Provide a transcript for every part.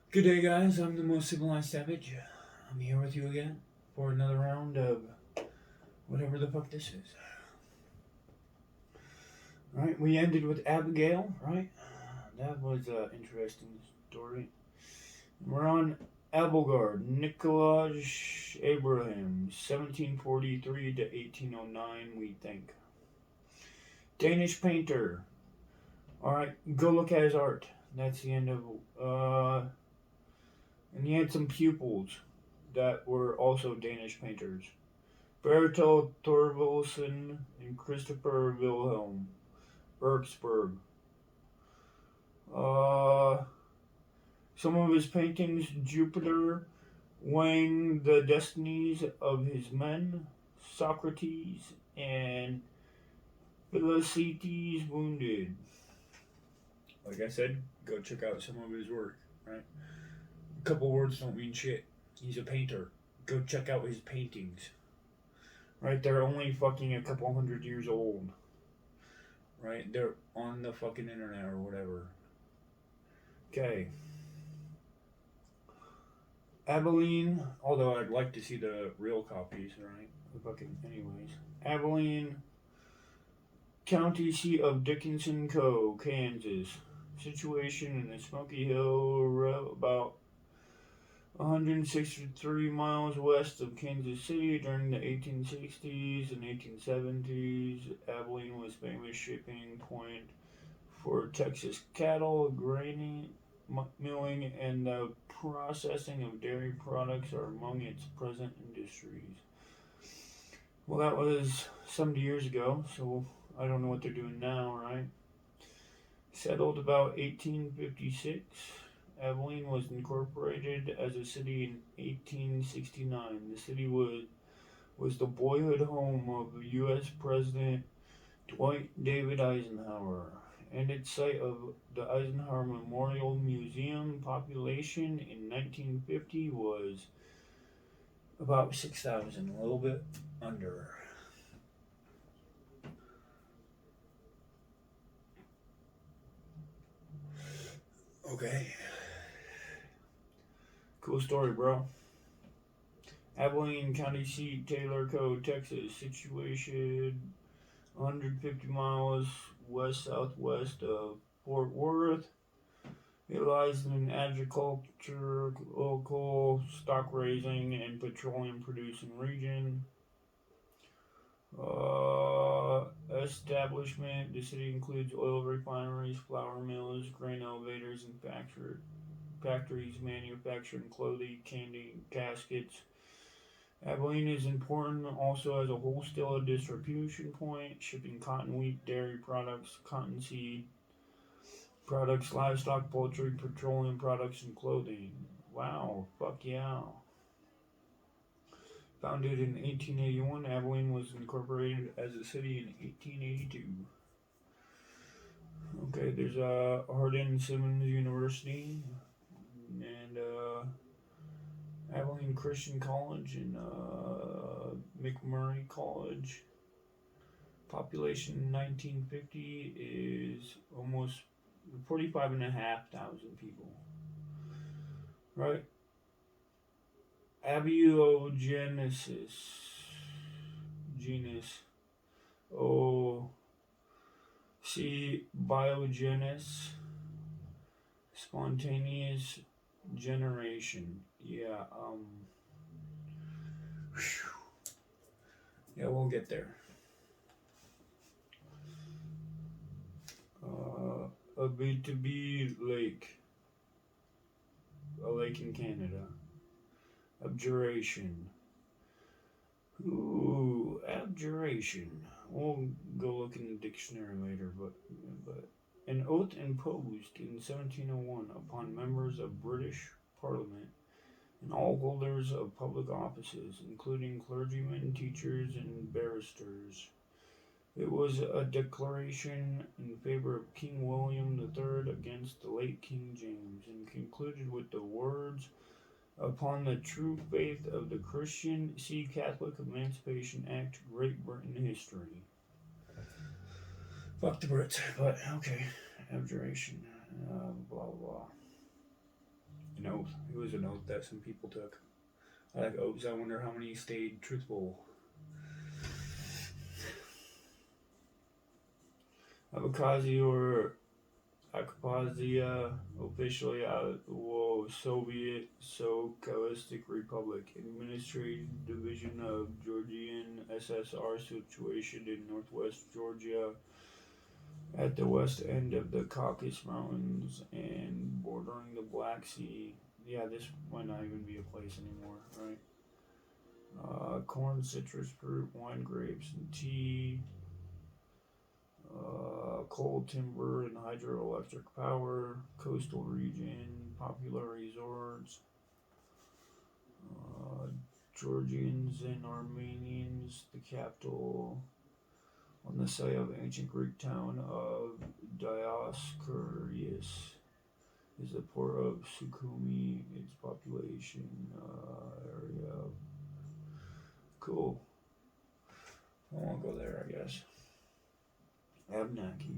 Good day, guys. I'm the most civilized savage. I'm here with you again for another round of whatever the fuck this is. Right, we ended with Abigail, right? That was an interesting story. We're on Abildgaard, Nikolaj Abraham, 1743 to 1809, we think. Danish painter. Alright, go look at his art. That's the end of. And he had some pupils that were also Danish painters. Bertel Thorvaldsen and Christopher Wilhelm Bergsberg. Some of his paintings: Jupiter weighing the destinies of his men, Socrates, and Philoctetes wounded. Like I said, go check out some of his work, right? A couple words don't mean shit. He's a painter. Go check out his paintings. Right? They're only fucking a couple hundred years old. Right? They're on the fucking internet or whatever. Okay. Abilene, although I'd like to see the real copies, right? Anyways. Abilene, county seat of Dickinson Co., Kansas. Situation in the Smoky Hill, about 163 miles west of Kansas City. During the 1860s and 1870s, Abilene was a famous shipping point for Texas cattle, grain milling, and the processing of dairy products are among its present industries. Well, that was 70 years ago, so I don't know what they're doing now, right? Settled about 1856. Abilene was incorporated as a city in 1869. The city was the boyhood home of U.S. President Dwight David Eisenhower, and its site of the Eisenhower Memorial Museum. Population in 1950 was about 6,000, a little bit under. Okay. Cool story, bro. Abilene County seat, Taylor Co., Texas. Situation 150 miles west-southwest of Fort Worth. It lies in an agriculture, local stock raising, and petroleum producing region. Establishment: the city includes oil refineries, flour mills, grain elevators, and factories manufacturing clothing, candy, caskets. Abilene is important also as a wholesale distribution point, shipping cotton, wheat, dairy products, cottonseed products, livestock, poultry, petroleum products, and clothing. Wow, fuck yeah. Founded in 1881, Abilene was incorporated as a city in 1882. Okay, there's Hardin Simmons University and Abilene Christian College and McMurray College. Population in 1950 is almost 45,500 people. Right? Abiogenesis. Genus. Biogenesis. Spontaneous generation. Yeah, yeah, we'll get there. Abitibi Lake. A lake in Canada. Abjuration. Ooh, abjuration. We'll go look in the dictionary later, but an oath imposed in 1701 upon members of British Parliament and all holders of public offices, including clergymen, teachers, and barristers. It was a declaration in favor of King William III against the late King James, and concluded with the words, "Upon the true faith of the Christian, see Catholic Emancipation Act, Great Britain history." Fuck the Brits, but okay. Abjuration. Blah, blah. An oath. oath. It was an oath that some people took. I like oaths. I wonder how many stayed truthful. Abkhazia or Abkhazia, officially Soviet Socialistic Republic, administrative division of Georgian SSR, situated in northwest Georgia at the west end of the Caucasus Mountains and bordering the Black Sea. Yeah, this might not even be a place anymore, right? Corn, citrus fruit, wine, grapes, and tea. Coal, timber, and hydroelectric power. Coastal region, popular resorts. Georgians and Armenians, the capital. On the site of ancient Greek town of Dioscurius is the port of Sukhumi, its population area. Cool. I won't go there, I guess. Abnaki.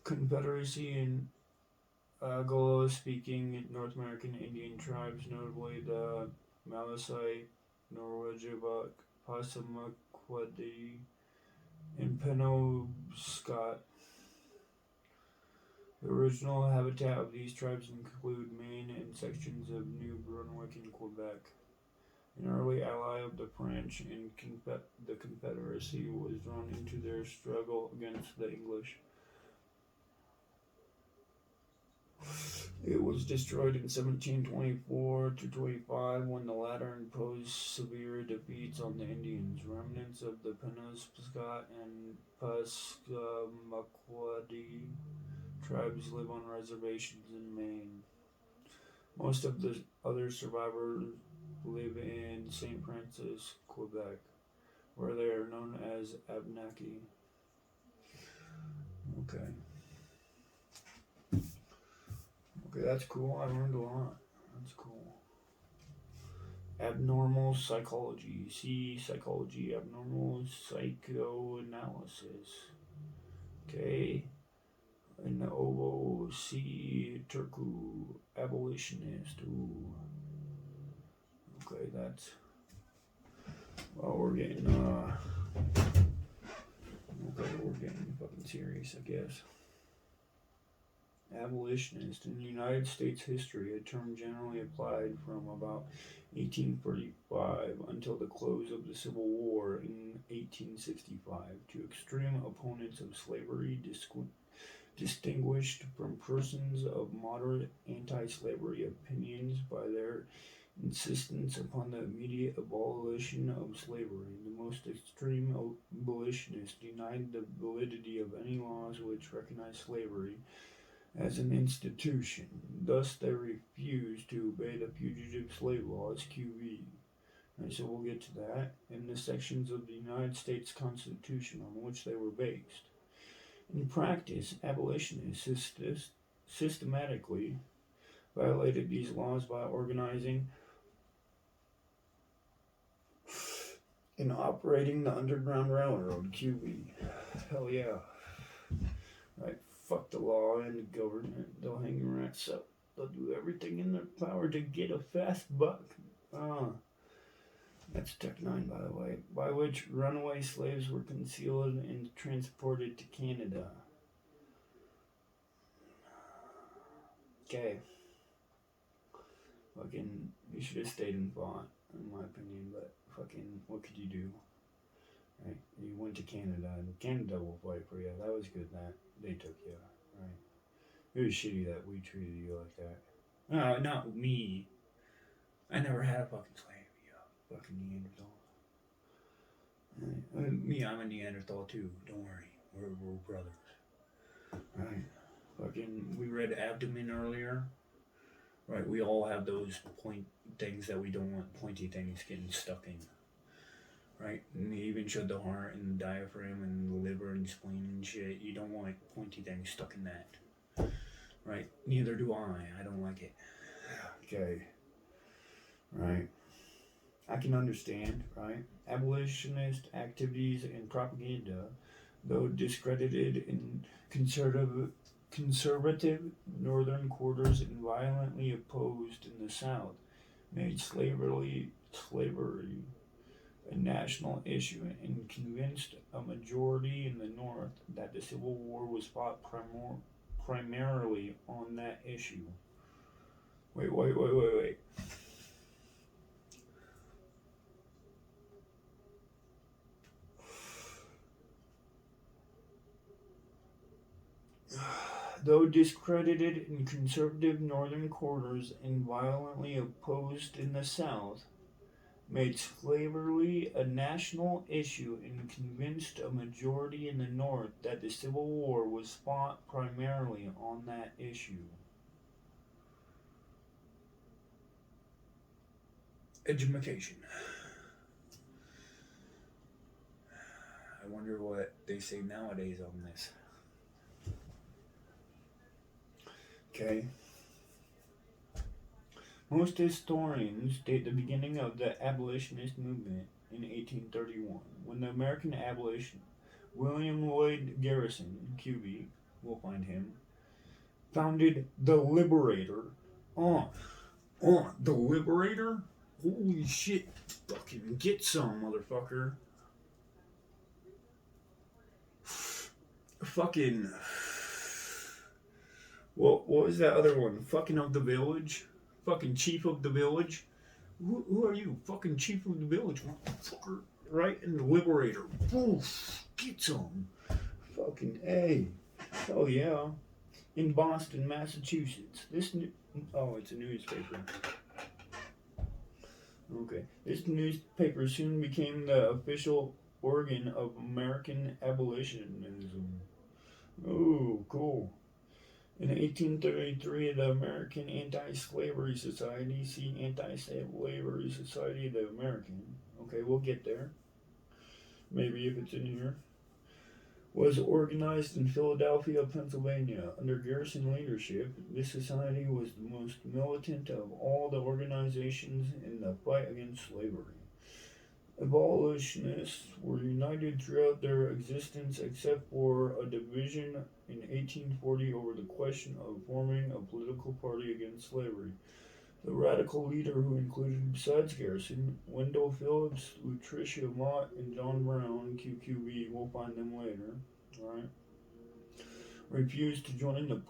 Confederacy in Anglo-speaking North American Indian tribes, notably the Malasai, Norwejibak, Passamaquoddy, and Penobscot. The original habitat of these tribes include Maine and sections of New Brunswick and Quebec. An early ally of the French and the Confederacy was drawn into their struggle against the English. It was destroyed in 1724 to 25 when the latter imposed severe defeats on the Indians. Remnants of the Penobscot and Passamaquoddy tribes live on reservations in Maine. Most of the other survivors live in St. Francis, Quebec, where they are known as Abnaki. Okay, that's cool. I learned a lot. That's cool. Abnormal psychology. See psychology. Abnormal psychoanalysis. Okay. And the Ovo. See Turku. Abolitionist. Ooh. Okay, that's. Well, we're getting fucking serious, I guess. Abolitionist. In United States history, a term generally applied from about 1845 until the close of the Civil War in 1865 to extreme opponents of slavery, distinguished from persons of moderate anti-slavery opinions by their insistence upon the immediate abolition of slavery. The most extreme abolitionists denied the validity of any laws which recognized slavery as an institution. Thus, they refused to obey the Fugitive Slave Laws, QV. And so we'll get to that, and the sections of the United States Constitution on which they were based. In practice, abolitionists systematically violated these laws by organizing and operating the Underground Railroad, QV. Hell yeah. Right, fuck the law and the government. They'll hang your rats up. They'll do everything in their power to get a fast buck. That's Tech 9, by the way. By which runaway slaves were concealed and transported to Canada. Okay. Fucking, you should have stayed and fought, in my opinion, but fucking, what could you do? Right? You went to Canada, and Canada will fight for you. That was good that they took you, right? It was shitty that we treated you like that. No, not me. I never had a fucking slave, you fucking Neanderthal. Right. Me, I'm a Neanderthal too. Don't worry, we're brothers. Right? Fucking, we read abdomen earlier. Right, we all have those point things that we don't want pointy things getting stuck in. Right, and they even showed the heart and the diaphragm and the liver and spleen and shit. You don't want pointy things stuck in that. Right, neither do I. I don't like it. Okay. Right. I can understand, right? Abolitionist activities and propaganda, though discredited in conservative northern quarters and violently opposed in the South, made slavery a national issue and convinced a majority in the North that the Civil War was fought primarily on that issue. Wait. Though discredited in conservative northern quarters and violently opposed in the South, made slavery a national issue and convinced a majority in the North that the Civil War was fought primarily on that issue. Education. I wonder what they say nowadays on this. Okay. Most historians date the beginning of the abolitionist movement in 1831, when the American abolitionist William Lloyd Garrison, QB, we'll find him, founded the Liberator. The Liberator? Holy shit. Fucking get some, motherfucker. Fucking... What was that other one? Fucking of the Village? Fucking Chief of the Village? Who are you? Fucking Chief of the Village, motherfucker. Right? And the Liberator. Oof, get some. Fucking A. Hell yeah. In Boston, Massachusetts. It's a newspaper. Okay. This newspaper soon became the official organ of American abolitionism. Oh, cool. In 1833, the American Anti-Slavery Society, see Anti-Slavery Society of the American, okay, we'll get there, maybe if it's in here, was organized in Philadelphia, Pennsylvania. Under Garrison leadership, this society was the most militant of all the organizations in the fight against slavery. Abolitionists were united throughout their existence except for a division in 1840 over the question of forming a political party against slavery. The radical leader, who included, besides Garrison, Wendell Phillips, Lucretia Mott, and John Brown, QQB, we'll find them later, alright, refused to join the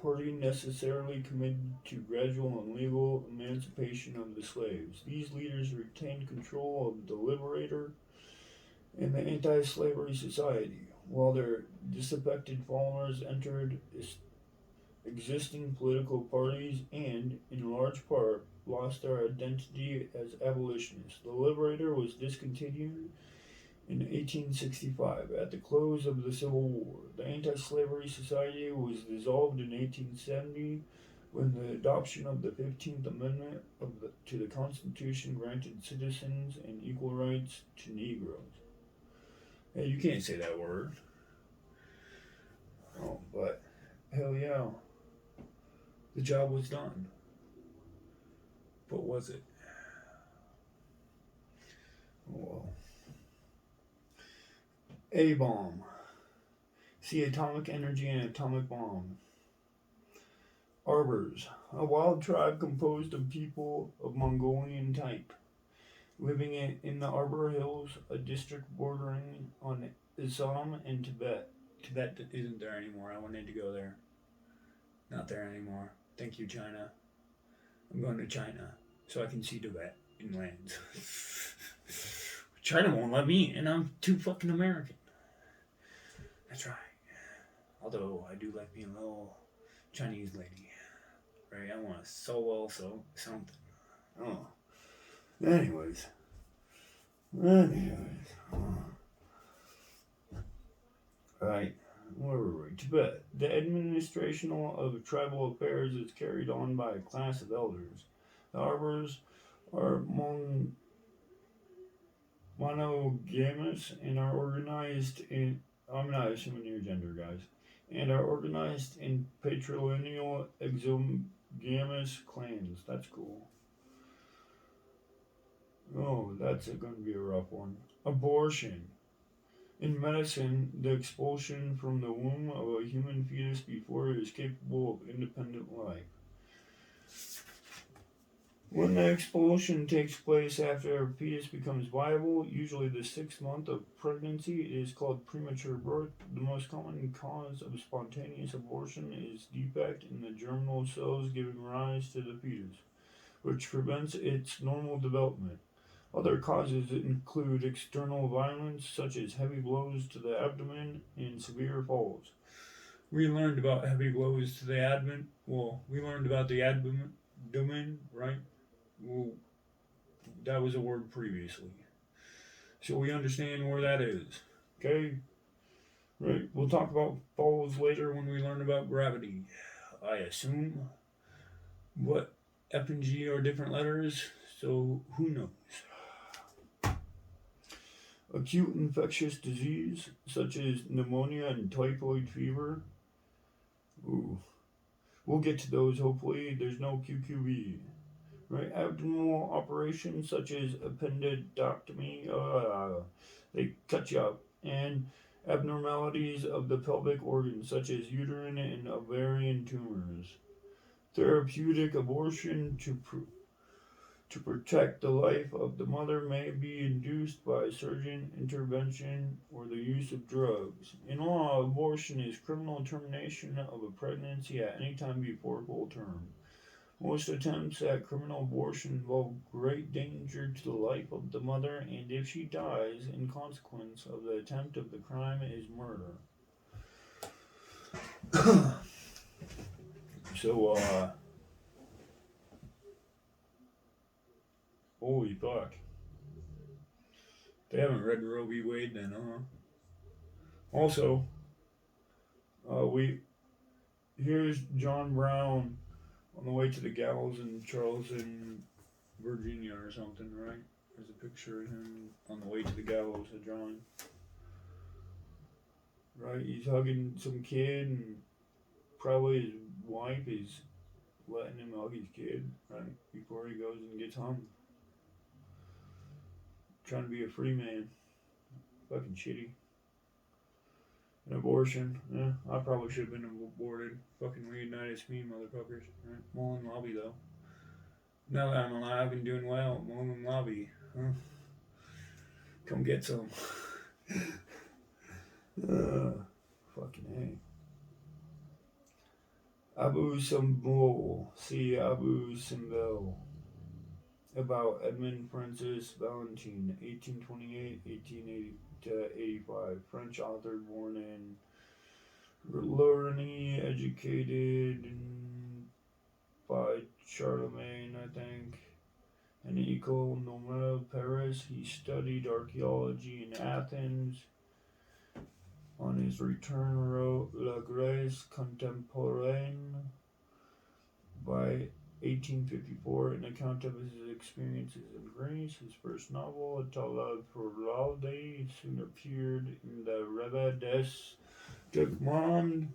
party necessarily committed to gradual and legal emancipation of the slaves. These leaders retained control of the Liberator and the Anti-Slavery Society, while their disaffected followers entered existing political parties and, in large part, lost their identity as abolitionists. The Liberator was discontinued in 1865, at the close of the Civil War. The Anti-Slavery Society was dissolved in 1870 when the adoption of the 15th Amendment to the Constitution granted citizens and equal rights to Negroes. Hey, you can't say that word. Oh, but hell yeah. The job was done. But was it? Oh well. A-bomb. See atomic energy and atomic bomb. Arbors. A wild tribe composed of people of Mongolian type, living in the Arbor Hills, a district bordering on Assam and Tibet. Tibet isn't there anymore. I wanted to go there. Not there anymore. Thank you, China. I'm going to China so I can see Tibet in lands. China won't let me in. I'm too fucking American. That's right. Although I do like being a little Chinese lady. Right? I want to something. Oh. Anyways. Right. Where were we? Tibet. The administration of tribal affairs is carried on by a class of elders. The arbors are monogamous and are organized in... I'm not assuming your gender, guys. And are organized in patrilineal exogamous clans. That's cool. Oh, that's going to be a rough one. Abortion. In medicine, the expulsion from the womb of a human fetus before it is capable of independent life. When the expulsion takes place after a fetus becomes viable, usually the 6th month of pregnancy, it is called premature birth. The most common cause of spontaneous abortion is defect in the germinal cells giving rise to the fetus, which prevents its normal development. Other causes include external violence, such as heavy blows to the abdomen and severe falls. We learned about heavy blows to the abdomen. Well, we learned about the abdomen, right? Well, that was a word previously. So we understand where that is. Okay? Right? We'll talk about falls later when we learn about gravity. I assume. What F and G are different letters, so who knows? Acute infectious disease, such as pneumonia and typhoid fever. Ooh. We'll get to those hopefully. There's no QQB. Right, abdominal operations such as appendectomy, they cut you up, and abnormalities of the pelvic organs such as uterine and ovarian tumors. Therapeutic abortion to protect the life of the mother may be induced by surgeon intervention or the use of drugs. In law, abortion is criminal termination of a pregnancy at any time before full term. Most attempts at criminal abortion involve great danger to the life of the mother, and if she dies in consequence of the attempt of the crime, is murder. So, holy fuck. They haven't read Roe v. Wade then, huh? Also, here's John Brown on the way to the gallows in Charleston, Virginia or something, right? There's a picture of him on the way to the gallows of John. Right? He's hugging some kid, and probably his wife is letting him hug his kid, right? Before he goes and gets hung. Trying to be a free man. Fucking shitty. An abortion. Yeah, I probably should have been aborted. Fucking reunited me, motherfuckers. Right? Mullen Lobby, though. Now that I'm alive and doing well, Mullen Lobby. Huh? Come get some. Fucking A. Abu Simbel. See Abu Simbel. About Edmund Francis Valentine, 1828-1885. French author born in Lorraine, educated by Charlemagne, I think, and École Normale Paris. He studied archaeology in Athens. On his return, wrote La Grèce Contemporaine by 1854, an account of his experiences in Greece. His first novel, Atala pour l'Alde, soon appeared in the Revue des Monde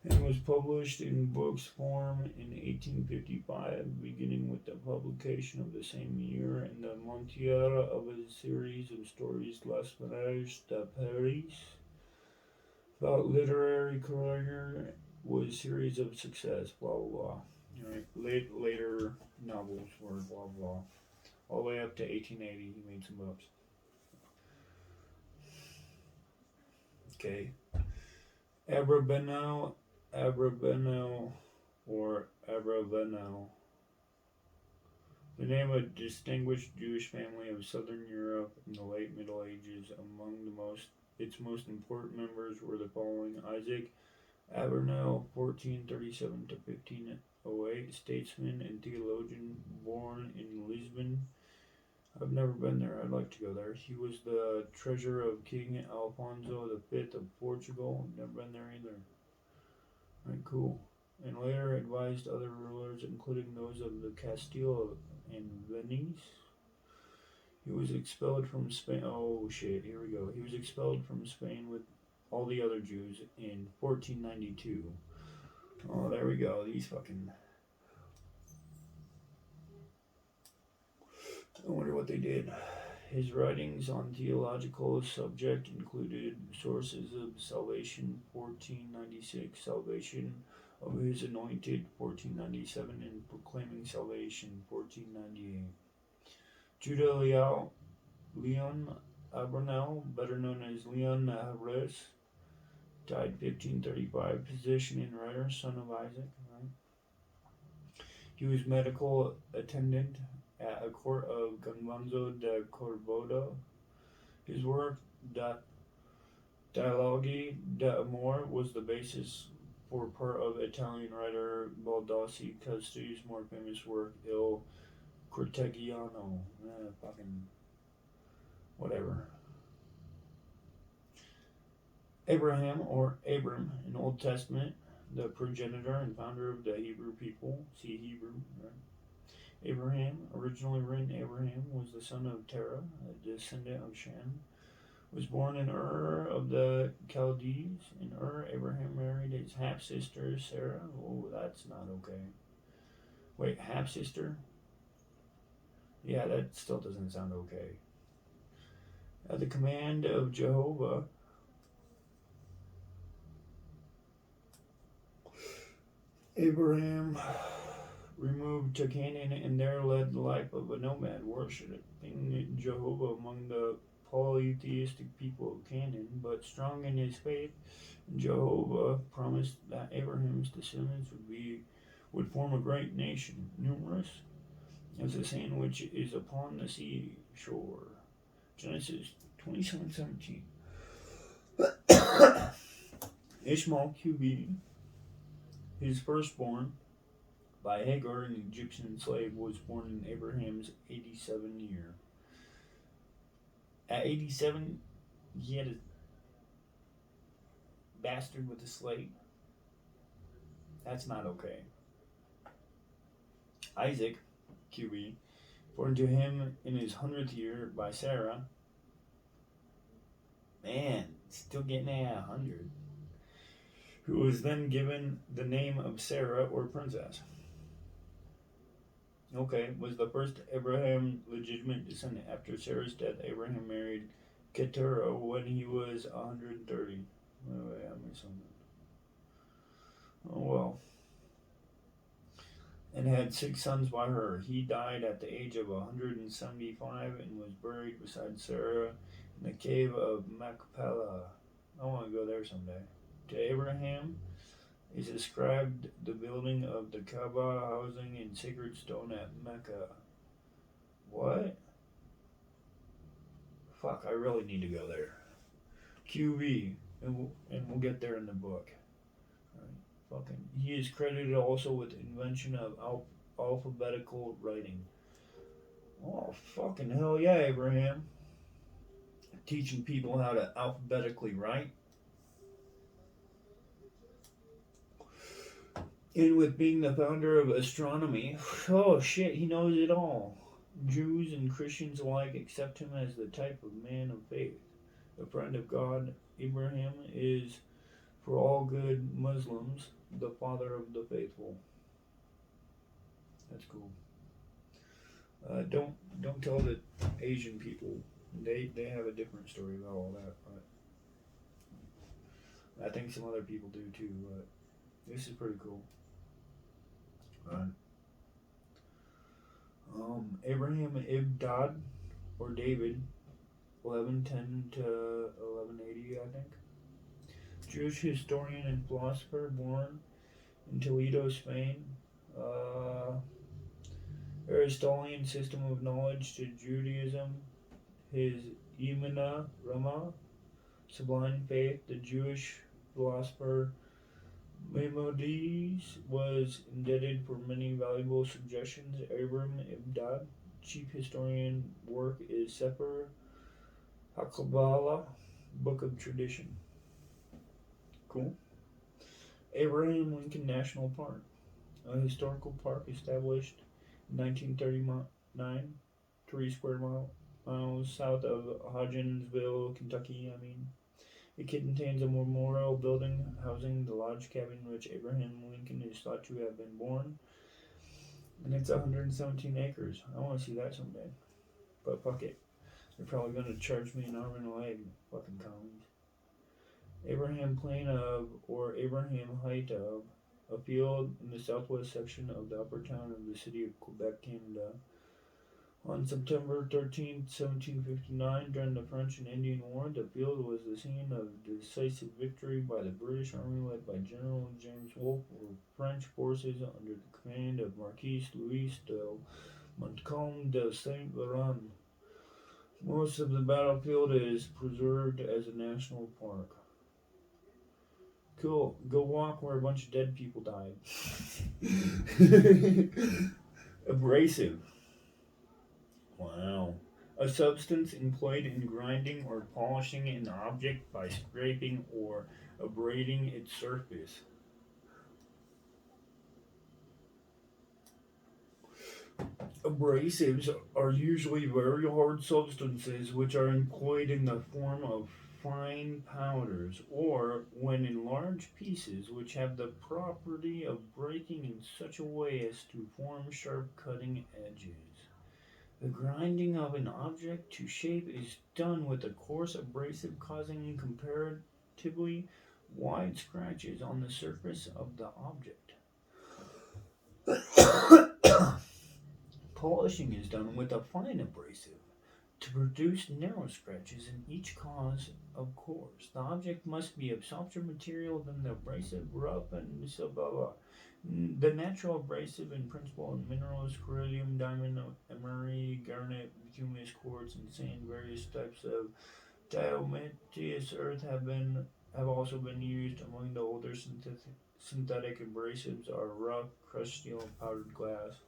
and was published in books form in 1855, beginning with the publication of the same year in the Montier of a series of stories, Les Ménages de Paris. About literary career was a series of success, blah blah blah. Right. Later novels were blah blah. All the way up to 1880, he made some books. Okay. Abravanel, or Abravanel. The name of a distinguished Jewish family of southern Europe in the late Middle Ages. Among its most important members were the following: Isaac Abravanel, 1437 to 1508, statesman and theologian, born in Lisbon. I've never been there. I'd like to go there. He was the treasurer of King Alfonso V of Portugal. I've never been there either. Right, cool. And later advised other rulers, including those of the Castile and Venice. He was expelled from Spain. Oh shit, here we go. He was expelled from Spain with all the other Jews in 1492. Oh, there we go. These fucking... I wonder what they did. His writings on theological subject included Sources of Salvation, 1496, Salvation of His Anointed, 1497, and Proclaiming Salvation, 1498. Judah Leon Abravanel, better known as Leon Naharus, died 1535, physician and writer, son of Isaac. Right? He was medical attendant at a court of Gonzalo de Corvoda. His work, Dialogi d'Amor, was the basis for part of Italian writer Baldassi Casti's more famous work, Il Cortegiano. Fucking whatever. Abraham, or Abram, in Old Testament, the progenitor and founder of the Hebrew people. See Hebrew, right? Abraham, originally written Abraham, was the son of Terah, a descendant of Shem. Was born in Ur of the Chaldees. In Ur, Abraham married his half-sister Sarah. Oh, that's not okay. Wait, half-sister? Yeah, that still doesn't sound okay. At the command of Jehovah, Abraham removed to Canaan and there led the life of a nomad, worshiping Jehovah among the polytheistic people of Canaan. But strong in his faith, Jehovah promised that Abraham's descendants would form a great nation, numerous as the sand which is upon the seashore. Genesis 27:17. Ishmael QB, his firstborn, by Hagar, an Egyptian slave, was born in Abraham's 87th year. At 87, he had a bastard with a slave. That's not okay. Isaac, QB, born to him in his 100th year by Sarah. Man, still getting at 100. Who was then given the name of Sarah, or princess. Okay, was the first Abraham legitimate descendant. After Sarah's death, Abraham married Keturah when he was 130. Oh, wait, I missed something. Oh, well. And had 6 sons by her. He died at the age of 175 and was buried beside Sarah in the cave of Machpelah. I want to go there someday. To Abraham is ascribed the building of the Kaaba, housing in sacred stone at Mecca. What? Fuck, I really need to go there. QB, and we'll get there in the book. Right. Fucking, he is credited also with the invention of alphabetical writing. Oh, fucking hell yeah, Abraham. Teaching people how to alphabetically write. And with being the founder of astronomy, oh shit, he knows it all. Jews and Christians alike accept him as the type of man of faith. A friend of God, Abraham is, for all good Muslims, the father of the faithful. That's cool. Don't tell the Asian people. They have a different story about all that. But I think some other people do too. But this is pretty cool. Abraham Abildgaard, or David, 1110 to 1180, I think. Jewish historian and philosopher, born in Toledo, Spain. Aristotelian system of knowledge to Judaism. His Emuna Rama, sublime faith. The Jewish philosopher Maimonides was indebted for many valuable suggestions. Abraham Abildgaard, chief historian, work is Sefer HaKabbalah, Book of Tradition. Cool. Abraham Lincoln National Park, a historical park established in 1939, 3 square miles south of Hodgensville, Kentucky. It contains a memorial building housing the lodge cabin in which Abraham Lincoln is thought to have been born. And it's 117 acres. I want to see that someday. But fuck it. They're probably going to charge me an arm and a leg. Fucking commies. Abraham Plain of, or Abraham Height of, a field in the southwest section of the upper town of the city of Quebec, Canada. On September 13th, 1759, during the French and Indian War, the field was the scene of decisive victory by the British Army led by General James Wolfe, or French forces under the command of Marquis Louis de Montcalm de Saint-Laurent. Most of the battlefield is preserved as a national park. Cool. Go walk where a bunch of dead people died. Abrasive. Wow. A substance employed in grinding or polishing an object by scraping or abrading its surface. Abrasives are usually very hard substances which are employed in the form of fine powders, or when in large pieces, which have the property of breaking in such a way as to form sharp cutting edges. The grinding of an object to shape is done with a coarse abrasive, causing comparatively wide scratches on the surface of the object. Polishing is done with a fine abrasive to produce narrow scratches in each cause, of course. The object must be of softer material than the abrasive, rough, and so blah blah. The natural abrasive and principal in minerals, corallium, diamond, emery, garnet, humus, quartz, and sand. Various types of diatomaceous earth have also been used. Among the older synthetic abrasives are rough, crushed steel, and powdered glass.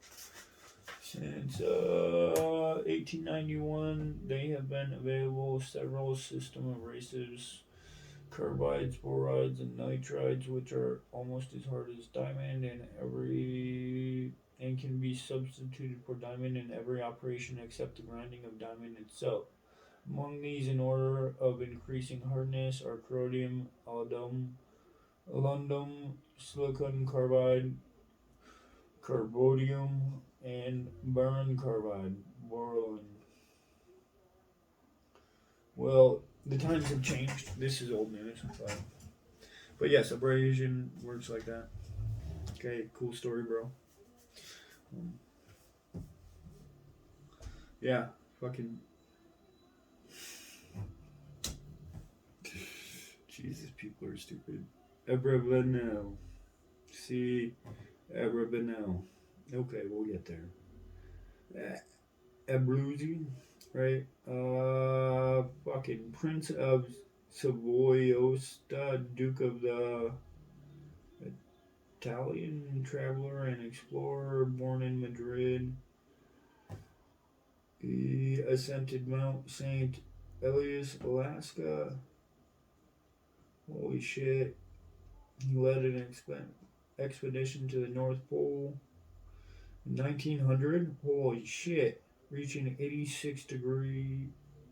Since 1891, they have been available. Several system abrasives, carbides, borides, and nitrides, which are almost as hard as diamond, and can be substituted for diamond in every operation except the grinding of diamond itself. Among these, in order of increasing hardness, are corrodium, alundum, silicon carbide, carbodium, and boron carbide, boron. Well, the times have changed. This is old news, but yes, abrasion works like that. Okay, cool story, bro. Yeah, fucking. Jesus, people are stupid. Abravanel. See, Abravanel. Okay, we'll get there. Abruzzi, right? Fucking Prince of Savoiosta, Duke of the Italian traveler and explorer, born in Madrid. He ascended Mount St. Elias, Alaska. Holy shit. He led an expedition to the North Pole in 1900. Holy shit. Reaching 86 degree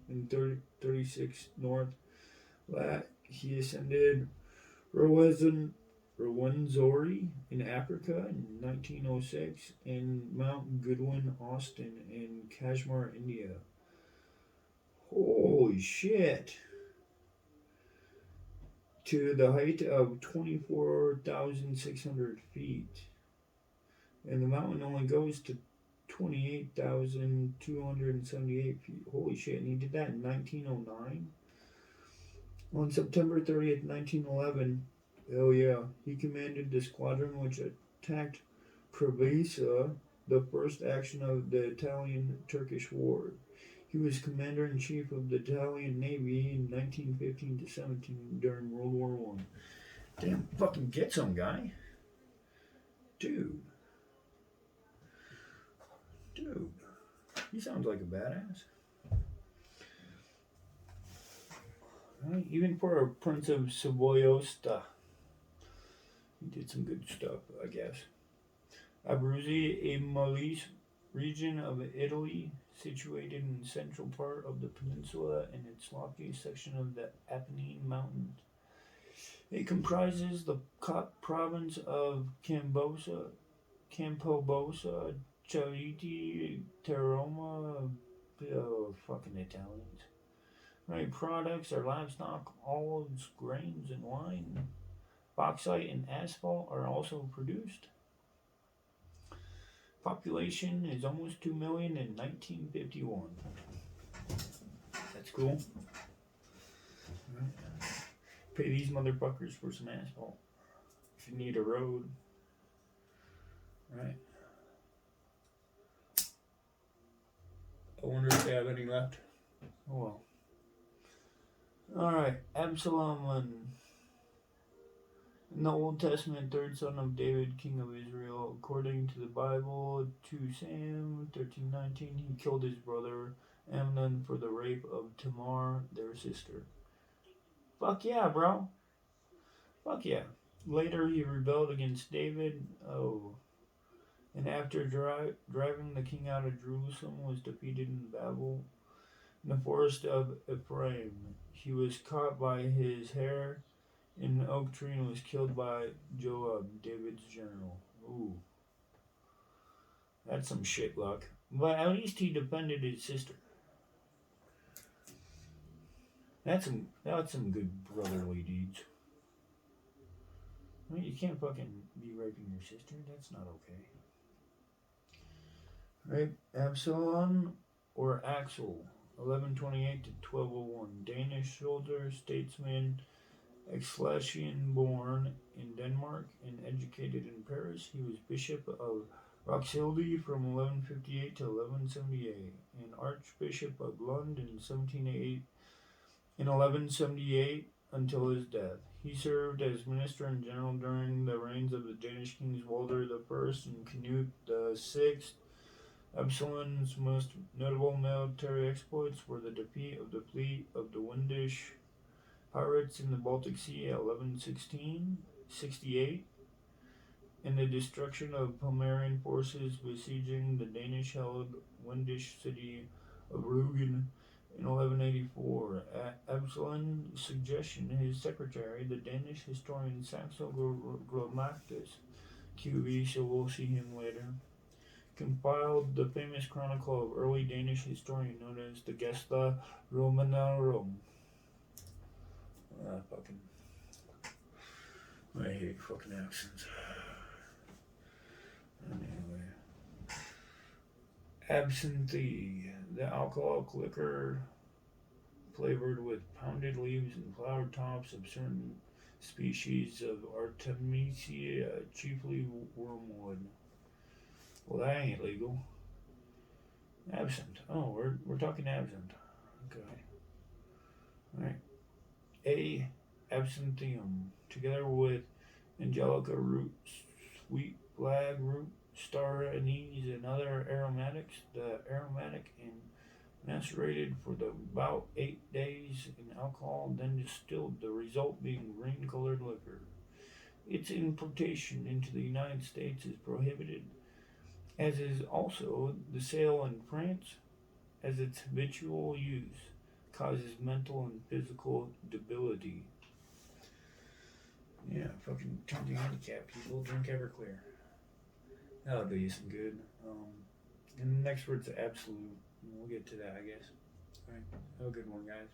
and 36 north. He ascended Rwenzori in Africa in 1906 and Mount Goodwin Austin in Kashmir, India. Holy shit. To the height of 24,600 feet. And the mountain only goes to 28,278 feet. Holy shit. And he did that in 1909. On September 30th, 1911, hell yeah, he commanded the squadron which attacked Preveza, the first action of the Italian-Turkish War. He was commander-in-chief of the Italian Navy in 1915 to 17 during World War I. Damn, fucking get some, guy. Dude, he sounds like a badass. Right? Even for a Prince of Savoiosta, he did some good stuff, I guess. Abruzzi, a Molise region of Italy, situated in the central part of the peninsula in its loftiest section of the Apennine Mountains. It comprises the province of Campobosa, Chieti, Teramo, Oh, fucking Italians. Right, products are livestock, olives, grains, and wine. Bauxite and asphalt are also produced. Population is almost 2 million in 1951. That's cool. Right. Pay these motherfuckers for some asphalt. If you need a road. Right. I wonder if they have any left. Oh well. Alright, Absalom in the Old Testament, third son of David, king of Israel. According to the Bible, 2 Sam 13:19, he killed his brother Amnon for the rape of Tamar, their sister. Fuck yeah, bro. Fuck yeah. Later, he rebelled against David. Oh. And after driving the king out of Jerusalem, was defeated in battle in the forest of Ephraim. He was caught by his hair in an oak tree and was killed by Joab, David's general. Ooh. That's some shit luck. But at least he defended his sister. That's some good brotherly deeds. I mean, you can't fucking be raping your sister. That's not okay. Right? Absalom or Axel, 1128 to 1201. Danish soldier, statesman, Exlesian, born in Denmark and educated in Paris. He was bishop of Roxilde from 1158 to 1178 and archbishop of Lund in 1178 until his death. He served as minister in general during the reigns of the Danish kings Walter I and Canute VI. Absalom's most notable military exploits were the defeat of the fleet of the Windish pirates in the Baltic Sea at 1168 and the destruction of Pomeranian forces besieging the Danish-held Windish city of Rügen in 1184. At Absalom's suggestion, his secretary, the Danish historian Saxo Grammaticus QV, so we'll see him later, compiled the famous chronicle of early Danish historian known as the Gesta Romanorum. I hate fucking accents. Anyway. Absinthe, the alcoholic liquor flavored with pounded leaves and flower tops of certain species of Artemisia, chiefly wormwood. Well, that ain't legal. Absinthe. Oh, we're talking absinthe. Okay. Alright. A. Absinthium, together with angelica root, sweet flag root, star anise, and other aromatics. The aromatic and macerated for about 8 days in alcohol, then distilled, the result being green-colored liquor. Its importation into the United States is prohibited, as is also the sale in France, as its habitual use causes mental and physical debility. Yeah, fucking turn to handicap people, drink Everclear. That'll do you some good. And the next word's absolute. We'll get to that, I guess. Alright, have a good one, guys.